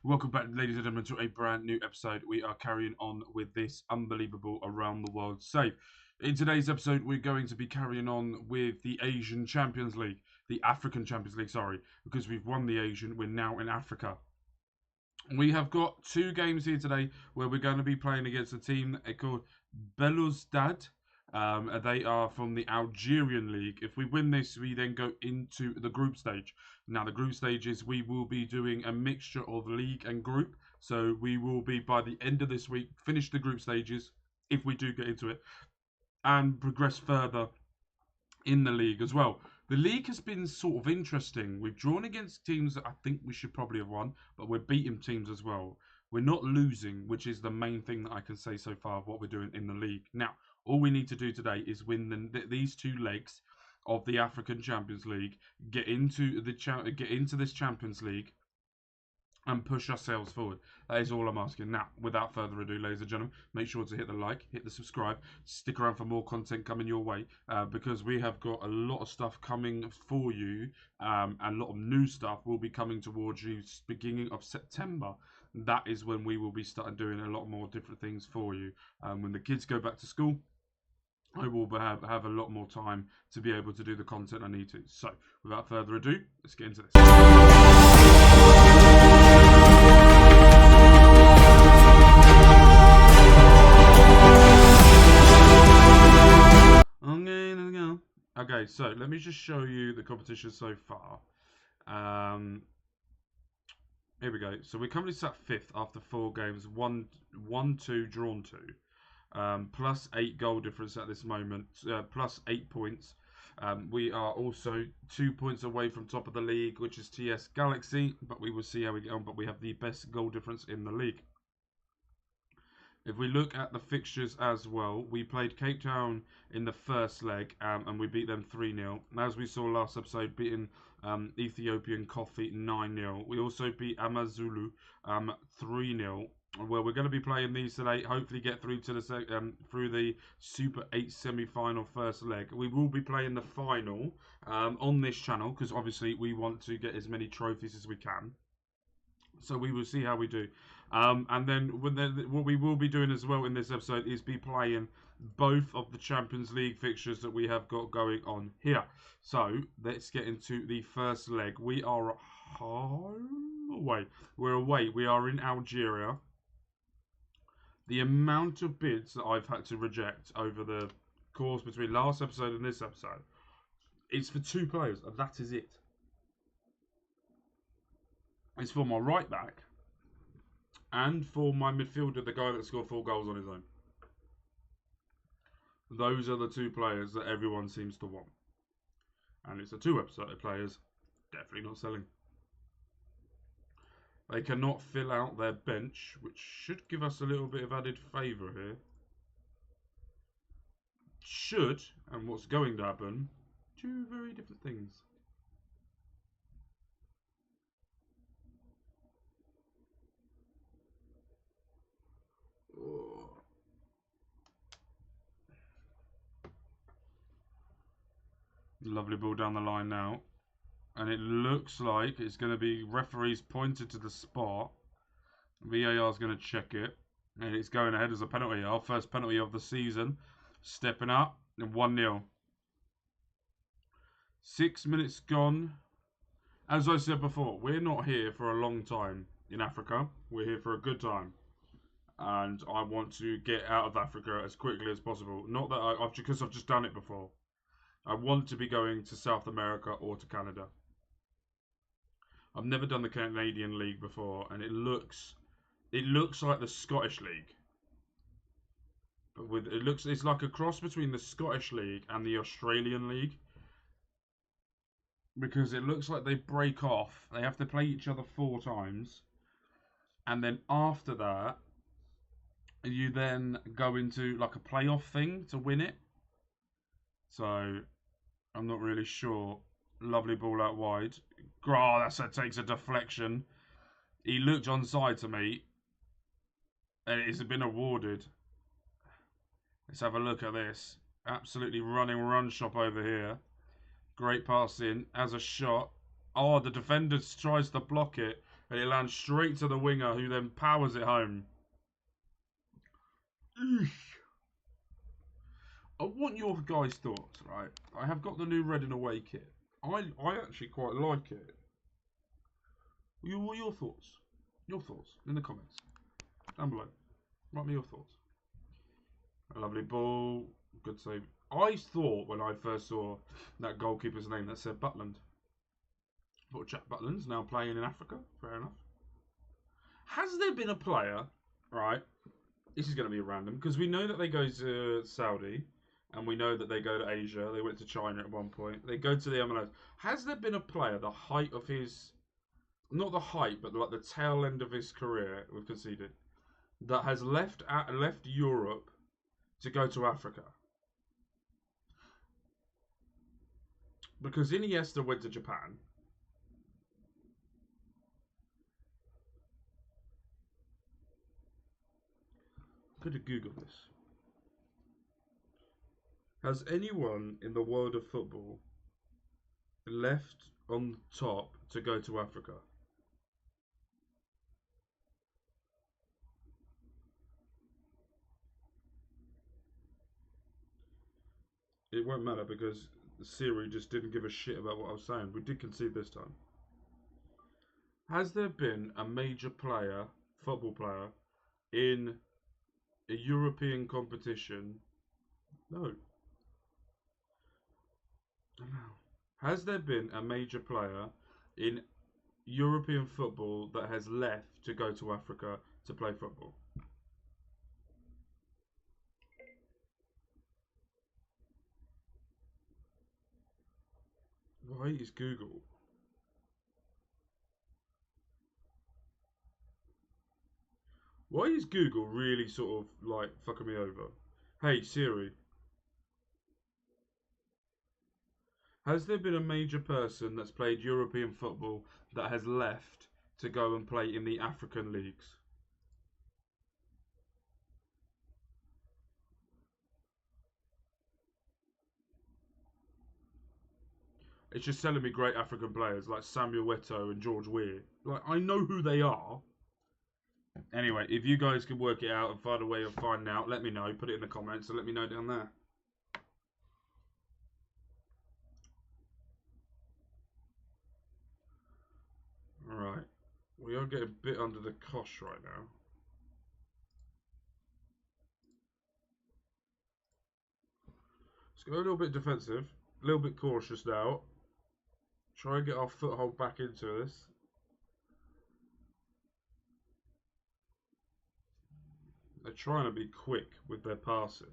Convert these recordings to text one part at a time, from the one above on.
Welcome back, ladies and gentlemen, to a brand new episode. We are carrying on with this unbelievable around the world save. In today's episode, we're going to be carrying on with the Asian Champions League, the African Champions League, sorry, because we've won the Asian, we're now in Africa. We have got two games here today where we're going to be playing against a team called Bélouizdad. They are from the Algerian league. If we win this, we then go into the group stage. Now, the group stages, we will be doing a mixture of league and group. So we will be, by the end of this week, finish the group stages, if we do get into it, and progress further in the league as well. The league has been sort of interesting. We've drawn against teams that I think we should probably have won, but we're beating teams as well. We're not losing, which is the main thing that I can say so far of what we're doing in the league. Now, all we need to do today is win these two legs of the African Champions League, get into this Champions League, and push ourselves forward. That is all I'm asking. Now, without further ado, ladies and gentlemen, make sure to hit the like, hit the subscribe, stick around for more content coming your way, because we have got a lot of stuff coming for you, and a lot of new stuff will be coming towards you beginning of September. That is when we will be starting doing a lot more different things for you. When the kids go back to school, I will have a lot more time to be able to do the content I need to. So, without further ado, let's get into this. Okay, so let me just show you the competition so far. Here we go. So we're currently sat fifth after 4 games, 1-2, drawn 2. Plus 8 goal difference at this moment, plus 8 points. We are also 2 points away from top of the league, which is TS Galaxy, but we will see how we get on. But we have the best goal difference in the league. If we look at the fixtures as well, we played Cape Town in the first leg, and we beat them 3-0. As we saw last episode, beating Ethiopian Coffee 9-0. We also beat Amazulu 3-0. Well, we're going to be playing these today. Hopefully, get through to through the Super 8 semi-final first leg. We will be playing the final on this channel because obviously we want to get as many trophies as we can. So we will see how we do. And then what we will be doing as well in this episode is be playing both of the Champions League fixtures that we have got going on here. So let's get into the first leg. We are away. We're away. We are in Algeria. The amount of bids that I've had to reject over the course between last episode and this episode, it's for 2 players, and that is it. It's for my right back and for my midfielder, the guy that scored 4 goals on his own. Those are the 2 players that everyone seems to want. And it's the 2 website players, definitely not selling. They cannot fill out their bench, which should give us a little bit of added favour here. Should, and what's going to happen, 2 very different things. Lovely ball down the line now. And it looks like it's going to be referees pointed to the spot. VAR is going to check it. And it's going ahead as a penalty. Our first penalty of the season. Stepping up. And 1-0. 6 minutes gone. As I said before, we're not here for a long time in Africa. We're here for a good time. And I want to get out of Africa as quickly as possible. Not that because I've just done it before. I want to be going to South America or to Canada. I've never done the Canadian League before, and it looks like the Scottish League. But it's like a cross between the Scottish League and the Australian League. Because it looks like they break off. They have to play each other 4 times. And then after that, you then go into like a playoff thing to win it. So I'm not really sure. Lovely ball out wide. That takes a deflection. He looked onside to me. And it's been awarded. Let's have a look at this. Absolutely running run shop over here. Great pass in. As a shot. Oh, the defender tries to block it. And it lands straight to the winger, who then powers it home. Eesh. I want your guys' thoughts, right? I have got the new red and away kit. I actually quite like it. What are your thoughts? Your thoughts in the comments down below. Write me your thoughts. A lovely ball, good save. I thought when I first saw that goalkeeper's name that said Butland. I thought Jack Butland's now playing in Africa. Fair enough. Has there been a player, right? This is going to be random because we know that they go to Saudi. And we know that they go to Asia. They went to China at one point. They go to the MLS. Has there been a player, the height of his... Not the height, but like the tail end of his career, we've conceded, that has left Europe to go to Africa? Because Iniesta went to Japan. I'm going to Google this. Has anyone in the world of football left on top to go to Africa? It won't matter because Siri just didn't give a shit about what I was saying. We did concede this time. Has there been a major player, football player, in a European competition? No. Has there been a major player in European football that has left to go to Africa to play football? Why is Google? Why is Google really sort of like fucking me over? Hey Siri. Has there been a major person that's played European football that has left to go and play in the African leagues? It's just telling me great African players like Samuel Eto'o and George Weah. Like, I know who they are. Anyway, if you guys can work it out and find a way of finding out, let me know. Put it in the comments and let me know down there. Alright. We are getting a bit under the cosh right now. Let's go a little bit defensive. A little bit cautious now. Try and get our foothold back into this. They're trying to be quick with their passing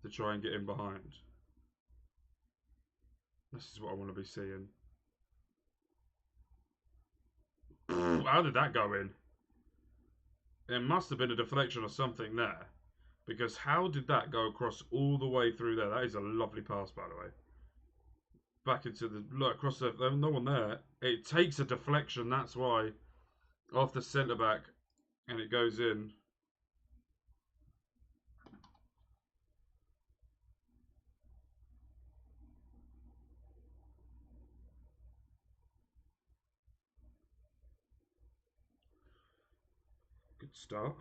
to try and get in behind. This is what I want to be seeing. How did that go in? There must have been a deflection or something there. Because how did that go across all the way through there? That is a lovely pass, by the way. Back into the... Look, across the... There's no one there. It takes a deflection, that's why. Off the centre-back. And it goes in. Good start.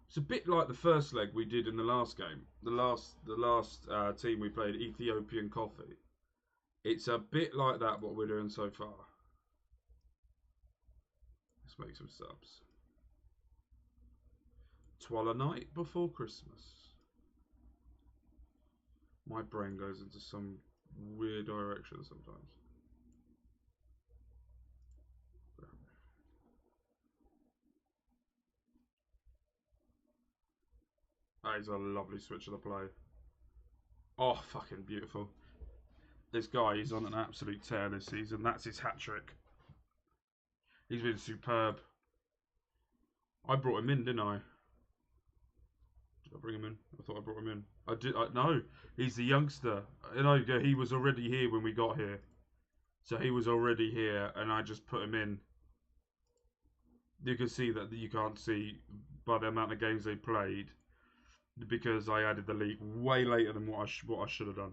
It's a bit like the first leg we did in the last game. The last team we played, Ethiopian Coffee. It's a bit like that what we're doing so far. Let's make some subs. Twala night before Christmas. My brain goes into some weird direction sometimes. That is a lovely switch of the play. Oh, fucking beautiful. This guy is on an absolute tear this season. That's his hat-trick. He's been superb. I brought him in, didn't I? Did I bring him in? I thought I brought him in. I did. No, he's the youngster. You know, he was already here when we got here. So he was already here, and I just put him in. You can see that you can't see by the amount of games they played because I added the league way later than what I should have done.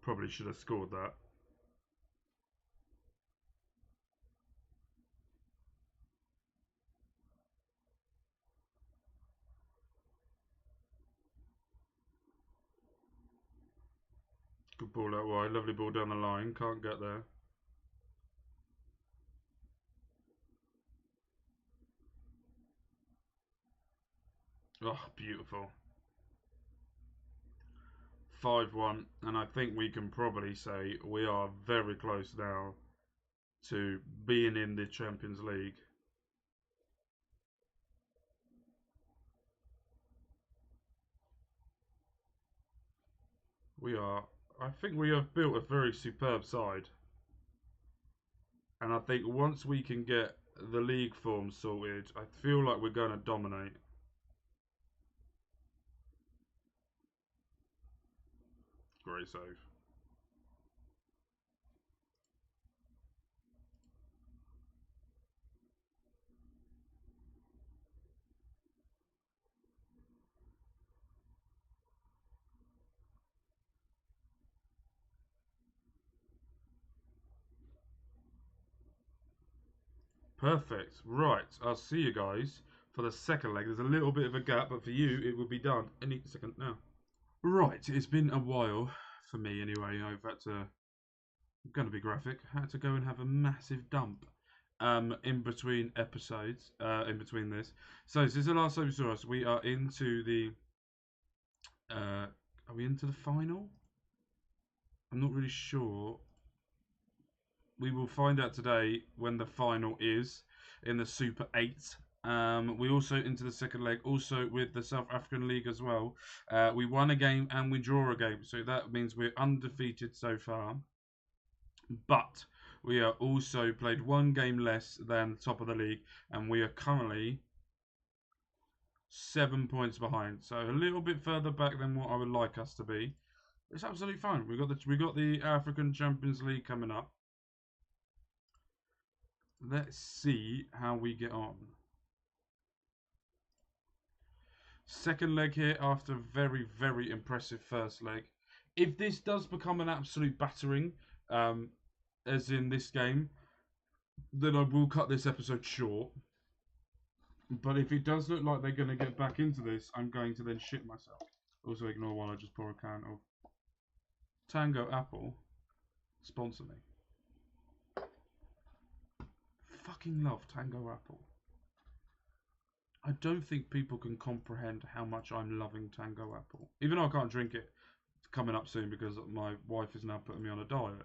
Probably should have scored that. Good ball out wide. Lovely ball down the line. Can't get there. Oh, beautiful. 5-1, and I think we can probably say we are very close now to being in the Champions League. I think we have built a very superb side. And I think once we can get the league form sorted, I feel like we're going to dominate. Great save. Perfect. Right, I'll see you guys for the second leg. There's a little bit of a gap, but for you, it will be done any second now. Right, it's been a while for me anyway. I'm going to be graphic. I had to go and have a massive dump in between episodes, in between this. So this is the last time you saw us. We are into the, are we into the final? I'm not really sure. We will find out today when the final is in the Super 8. We also into the second leg, also with the South African League as well. We won a game and we draw a game, so that means we're undefeated so far. But we are also played one game less than top of the league, and we are currently 7 points behind. So a little bit further back than what I would like us to be. It's absolutely fine. We got the African Champions League coming up. Let's see how we get on. Second leg here after a very, very impressive first leg. If this does become an absolute battering, as in this game, then I will cut this episode short. But if it does look like they're going to get back into this, I'm going to then shit myself. Also ignore while I just pour a can of Tango Apple. Sponsor me. Fucking love Tango Apple. I don't think people can comprehend how much I'm loving Tango Apple. Even though I can't drink it, it's coming up soon because my wife is now putting me on a diet.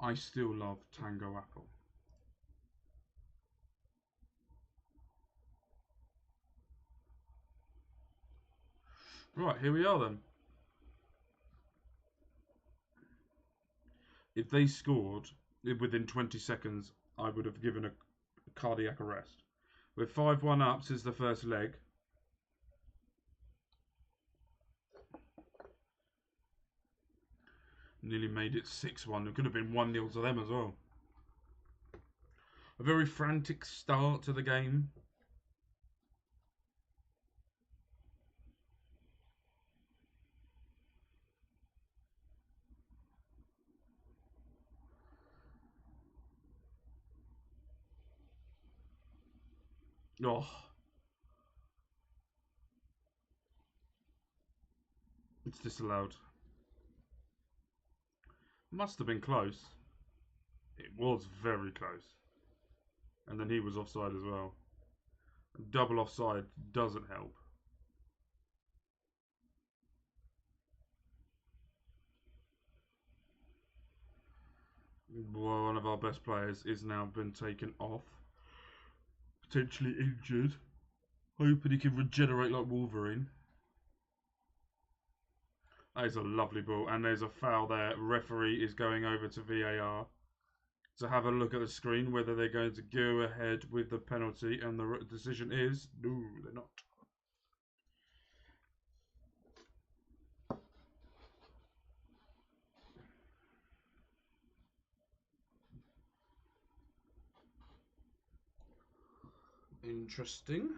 I still love Tango Apple. Right, here we are then. If they scored within 20 seconds, I would have given a cardiac arrest. We're 5-1 up since the first leg. Nearly made it 6-1. It could have been 1-0 to them as well. A very frantic start to the game. Oh. It's disallowed. Must have been close. It was very close. And then he was offside as well. Double offside doesn't help. One of our best players is now been taken off. Potentially injured. Hoping he can regenerate like Wolverine. That is a lovely ball, and there's a foul there. Referee is going over to VAR to have a look at the screen whether they're going to go ahead with the penalty, and the decision is no, they're not. Interesting.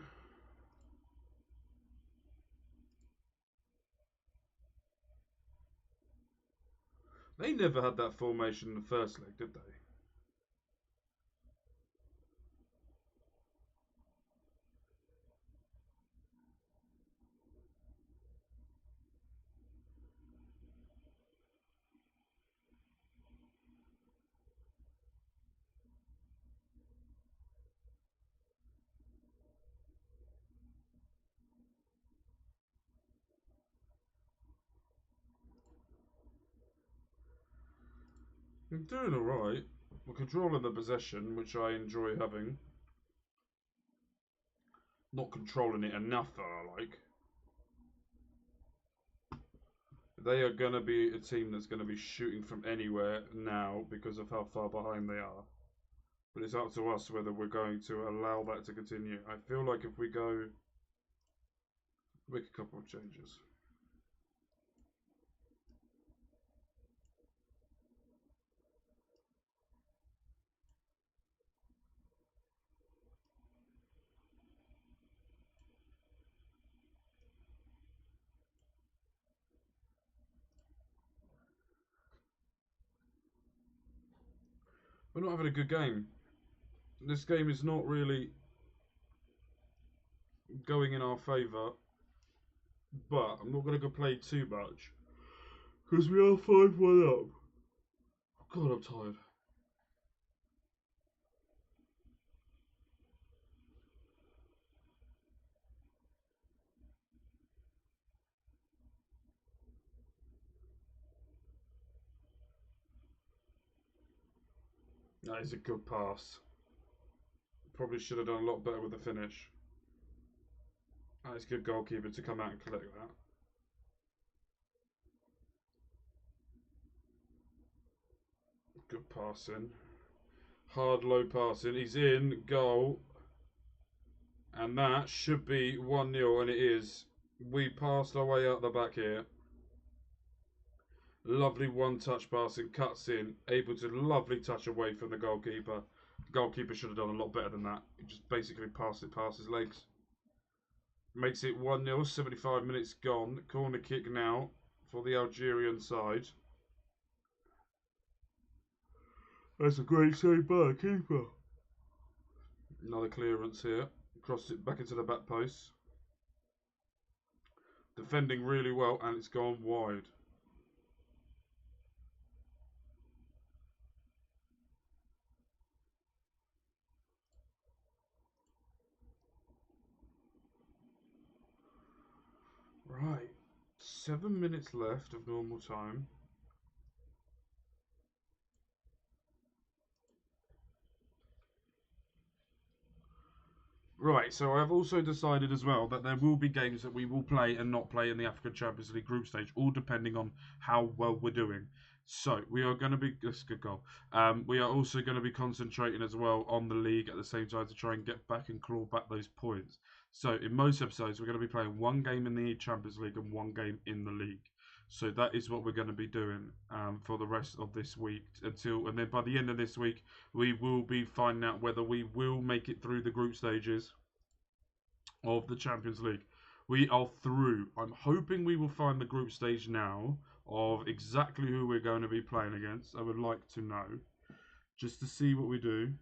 They never had that formation in the first leg, did they? We're doing alright. We're controlling the possession, which I enjoy having. Not controlling it enough, though, I like. They are going to be a team that's going to be shooting from anywhere now because of how far behind they are. But it's up to us whether we're going to allow that to continue. I feel like if we go... make a couple of changes. We're not having a good game. This game is not really going in our favour, but I'm not going to complain too much because we are 5-1 up. God, I'm tired. That is a good pass. Probably should have done a lot better with the finish. That is a good goalkeeper to come out and collect that. Good passing. Hard low passing. He's in. Goal. And that should be 1-0, and it is. We passed our way out the back here. Lovely one-touch passing, cuts in, able to lovely touch away from the goalkeeper. The goalkeeper should have done a lot better than that. He just basically passed it past his legs. Makes it 1-0, 75 minutes gone. Corner kick now for the Algerian side. That's a great save by the keeper. Another clearance here. Crossed it back into the back post. Defending really well, and it's gone wide. Right, 7 minutes left of normal time. Right, so I've also decided as well that there will be games that we will play and not play in the African Champions League group stage, all depending on how well we're doing. So we are going to be, that's a good goal. We are also going to be concentrating as well on the league at the same time to try and get back and claw back those points. So in most episodes, we're going to be playing one game in the Champions League and one game in the league. So that is what we're going to be doing for the rest of this week and then by the end of this week, we will be finding out whether we will make it through the group stages of the Champions League. We are through. I'm hoping we will find the group stage now of exactly who we're going to be playing against. I would like to know, just to see what we do.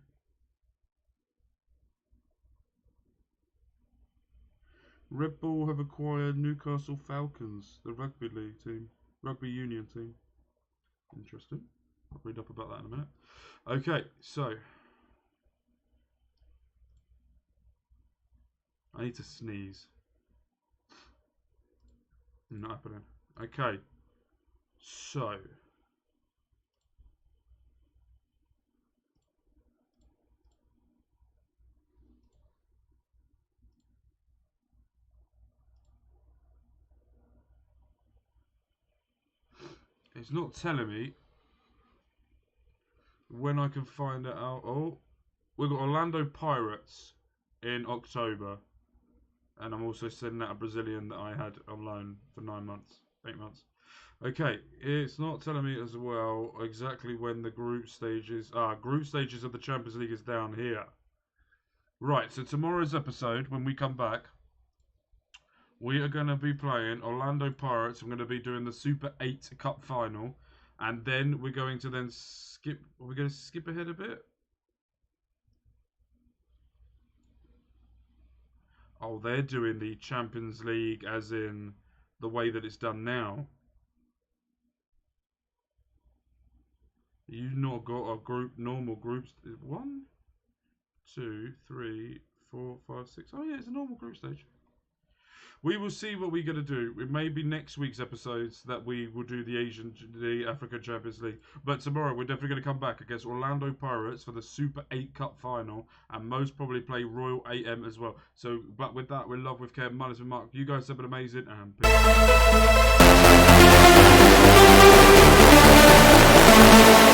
Red Bull have acquired Newcastle Falcons, the rugby league team, rugby union team. Interesting. I'll read up about that in a minute. Okay, so I need to sneeze. Not happening. Okay, so It's not telling me when I can find it out. Oh, we've got Orlando Pirates in October. And I'm also sending out a Brazilian that I had on loan for 9 months, 8 months. Okay, it's not telling me as well exactly when the group stages are. Group stages of the Champions League is down here. Right, so tomorrow's episode, when we come back, we are going to be playing Orlando Pirates. I'm going to be doing the Super 8 Cup final. And then we're going to then skip. Are we going to skip ahead a bit? Oh, they're doing the Champions League as in the way that it's done now. You've not got a normal groups. 1, 2, 3, 4, 5, 6. Oh, yeah, it's a normal group stage. We will see what we're going to do. It may be next week's episodes that we will do the African Champions League. But tomorrow we're definitely going to come back against Orlando Pirates for the Super 8 Cup final. And most probably play Royal AM as well. So, but with that, we're Love with Kev. My name's Mark. You guys have been amazing. And peace.